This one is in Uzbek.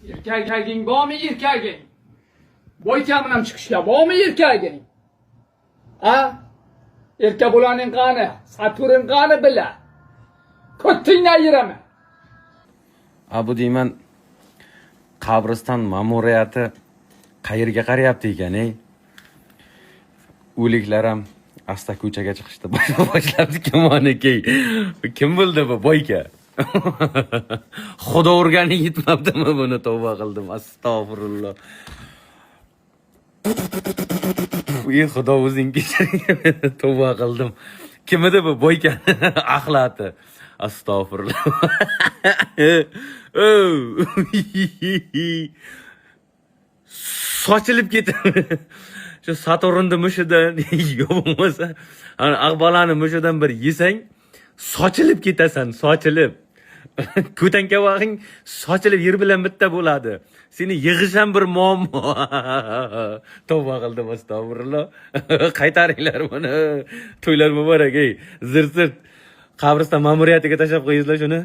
Erkaging bormi erkaging? Boyka bilan chiqishga bormi erkaging? A? Erkak bolaning qani? Saturn qani bila? Ko'tingdan yiraman. Bu deyman, qabriston ma'muriyati qayerga qarayapti ekan-ey? O'liklar ham asta ko'chaga chiqishdi. Boshlabdi kimoniki. Kim bo'ldi bu boyka? Xudo urgani yetmabdimi buni? Tavba qildim. Astag'firulloh. Xudo o'zing kechiring. Tavba qildim. Kim edi bu boyka? Axlati. Astag'firulloh. Sochilib ketdi. Shu Saturnni mushidan bo'lmasa, ana aqbolani mushidan bir yesang, sochilib ketasan, sochilib. Ko'tanka vaqing sochilib yer bilan bitta bo'ladi. Seni yig'ish ham bir muammo. Tavba qildim, astag'firulloh. Qaytaringlar buni. To'ylar muborak, ey. Zir-zir qabriston ma'muriyatiga tashlab qo'yinglar shuni.